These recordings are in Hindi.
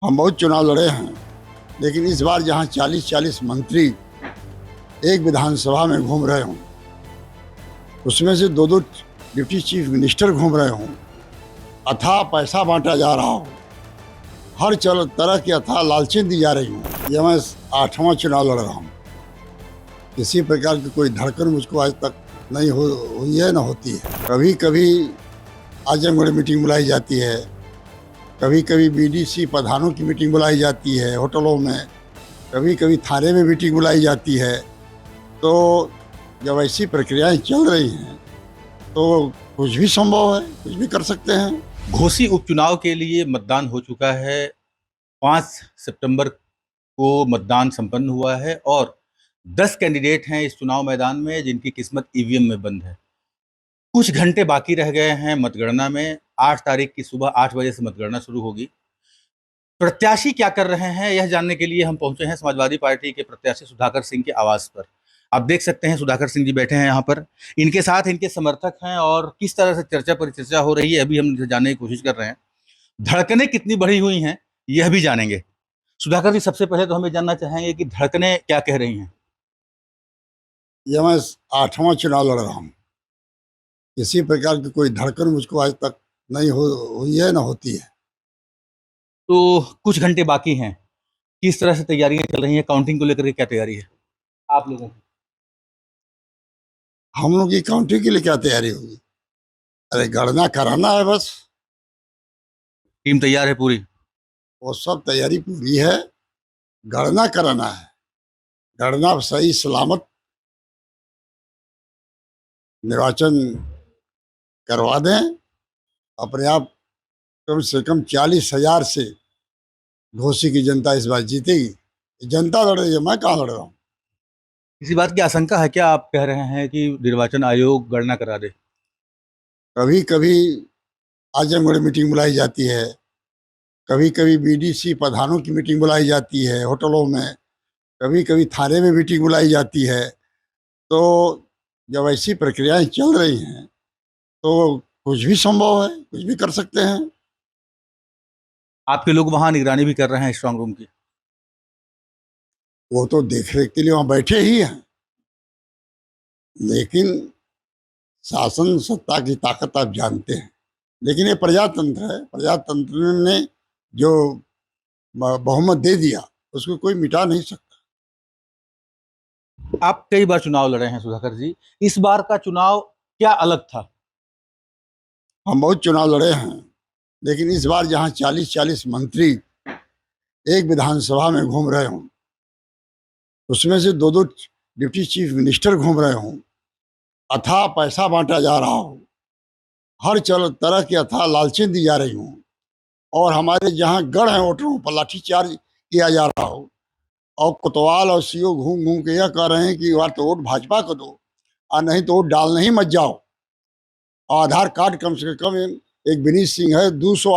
हम बहुत चुनाव लड़े हैं, लेकिन इस बार जहां 40-40 मंत्री एक विधानसभा में घूम रहे हों, उसमें से दो दो डिप्टी चीफ मिनिस्टर घूम रहे हों, अथाह पैसा बांटा जा रहा हो, हर तरह की अथाह लालचें दी जा रही हूँ। यह मैं 8वां चुनाव लड़ रहा हूँ। किसी प्रकार की कोई धड़कन मुझको आज तक नहीं हुई है, ना होती है। कभी कभी आजमगढ़ मीटिंग बुलाई जाती है, कभी कभी बीडीसी प्रधानों की मीटिंग बुलाई जाती है होटलों में, कभी कभी थाने में मीटिंग बुलाई जाती है। तो जब ऐसी प्रक्रियाएं चल रही हैं तो कुछ भी संभव है, कुछ भी कर सकते हैं। घोसी उपचुनाव के लिए मतदान हो चुका है। 5 सितंबर को मतदान संपन्न हुआ है और 10 कैंडिडेट हैं इस चुनाव मैदान में जिनकी किस्मत ईवीएम में बंद है। कुछ घंटे बाकी रह गए हैं मतगणना में। 8 तारीख की सुबह 8 बजे से मतगणना शुरू होगी। प्रत्याशी क्या कर रहे हैं यह जानने के लिए हम पहुंचे हैं समाजवादी पार्टी के प्रत्याशी सुधाकर सिंह के आवास पर। आप देख सकते हैं सुधाकर सिंह जी बैठे हैं यहाँ पर। इनके साथ इनके समर्थक हैं और किस तरह से चर्चा परिचर्चा हो रही है अभी हम जानने की कोशिश कर रहे हैं। धड़कनें कितनी बढ़ी हुई हैं यह भी जानेंगे। सुधाकर जी, सबसे पहले तो हमें जानना चाहेंगे कि धड़कनें क्या कह रही हैं। यह मैं 8वां चुनाव लड़ रहा हूँ। किसी प्रकार की कोई धड़कन मुझको आज तक नहीं हुई है, ना होती है। तो कुछ घंटे बाकी हैं, किस तरह से तैयारियां चल रही हैं? काउंटिंग को लेकर के क्या तैयारी है आप लोगों की? हम लोग की काउंटिंग के लिए क्या तैयारी होगी? अरे गणना कराना है बस। टीम तैयार है पूरी? वो सब तैयारी पूरी है, गणना कराना है। गणना सही सलामत निर्वाचन करवा दें, अपने आप कम से कम 40,000 से घोसी की जनता इस बार जीतेगी। जनता लड़ रही है, मैं कहाँ लड़ रहा हूँ। किसी बात की आशंका है क्या? आप कह रहे हैं कि निर्वाचन आयोग गणना करा दे। कभी कभी आजमगढ़ मीटिंग बुलाई जाती है, कभी कभी बीडीसी प्रधानों की मीटिंग बुलाई जाती है होटलों में, कभी कभी थाने में मीटिंग बुलाई जाती है। तो जब ऐसी प्रक्रियाएं चल रही हैं तो कुछ भी संभव है, कुछ भी कर सकते हैं। आपके लोग वहां निगरानी भी कर रहे हैं स्ट्रांग रूम की? वो तो देख रेख के लिए वहां बैठे ही हैं, लेकिन शासन सत्ता की ताकत आप जानते हैं। लेकिन ये प्रजातंत्र है, प्रजातंत्र ने जो बहुमत दे दिया उसको कोई मिटा नहीं सकता। आप कई बार चुनाव लड़े हैं सुधाकर जी, इस बार का चुनाव क्या अलग था? हम बहुत चुनाव लड़े हैं, लेकिन इस बार जहां 40-40 मंत्री एक विधानसभा में घूम रहे हों, उसमें से दो दो डिप्टी चीफ मिनिस्टर घूम रहे हों, अथाह पैसा बांटा जा रहा हो, हर तरह की अथाह लालचें दी जा रही हूँ, और हमारे जहाँ गढ़ है वोटरों पर लाठीचार्ज किया जा रहा हो, और कोतवाल और सीओ घूम घूम के यह कह रहे हैं कि यार तो वोट भाजपा को दो और नहीं तो वोट डालने ही मत जाओ। और आधार कार्ड कम से कम एक विनीत सिंह है 200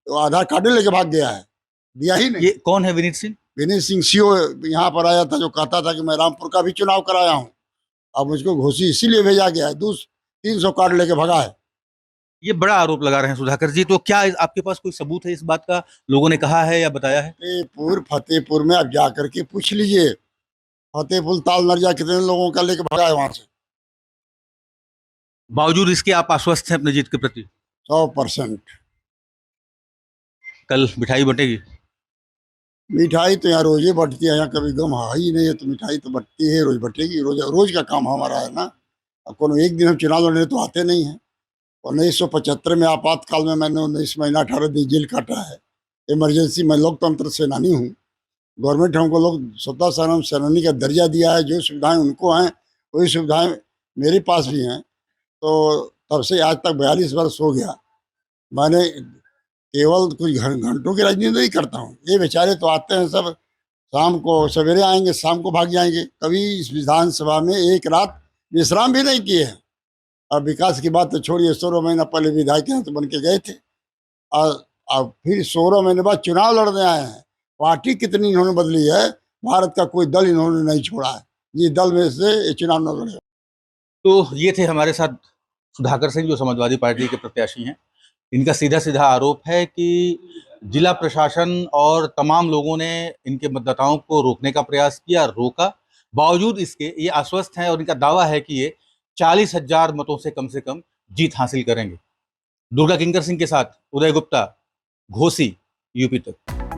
आधार कार्ड लेके भाग गया है, दिया ही नहीं। ये कौन है विनीत सिंह? विनीत सिंह सीओ यहाँ पर आया था जो कहता था कि मैं रामपुर का भी चुनाव कराया हूँ। अब मुझको घोसी इसीलिए भेजा गया है, 300 कार्ड लेके भगा है। ये बड़ा आरोप लगा रहे हैं सुधाकर जी, तो क्या आपके पास कोई सबूत है इस बात का? लोगों ने कहा है या बताया है? फतेहपुर में आप जाकर के पूछ लीजिए, फतेहपुर ताल नरिया कितने लोगों का लेके भगा है वहां से। बावजूद इसके आप आश्वस्त हैं अपने जीत के प्रति? 100%। कल मिठाई बटेगी? मिठाई तो यहाँ रोज ही बटती है, यहाँ कभी गम है ही नहीं है, तो मिठाई तो बटती है, रोज बटेगी। रोज रोज का काम हमारा है ना। अब कोनो एक दिन हम चुनाव लड़ने तो आते नहीं हैं। 1975 में आपातकाल में मैंने 19 महीना 18 दिन जेल काटा है। इमरजेंसी में लोकतंत्र सेनानी हूँ। गवर्नमेंट हमको लोग स्वतः सेनानी का दर्जा दिया है। जो सुविधाएं उनको हैं वही सुविधाएं मेरे पास भी हैं। तो तब से आज तक 42 वर्ष हो गया। मैंने केवल कुछ घंटों की राजनीति नहीं करता हूँ। ये बेचारे तो आते हैं सब, शाम को सवेरे आएंगे, शाम को भाग जाएंगे। कभी इस विधानसभा में एक रात विश्राम भी नहीं किए हैं। अब विकास की बात तो छोड़िए, 16 महीना पहले विधायक यहाँ तो बन के गए थे, और अब फिर 16 महीने बाद चुनाव लड़ने आए हैं। पार्टी कितनी इन्होंने बदली है, भारत का कोई दल इन्होंने नहीं छोड़ा है जिस दल में से ये चुनाव न लड़े। तो ये थे हमारे साथ सुधाकर सिंह जो समाजवादी पार्टी के प्रत्याशी हैं। इनका सीधा सीधा आरोप है कि जिला प्रशासन और तमाम लोगों ने इनके मतदाताओं को रोकने का प्रयास किया, रोका। बावजूद इसके ये आश्वस्त हैं और इनका दावा है कि ये 40,000 मतों से कम जीत हासिल करेंगे। दुर्गा किंकर सिंह के साथ उदय गुप्ता, घोसी, यूपी तक।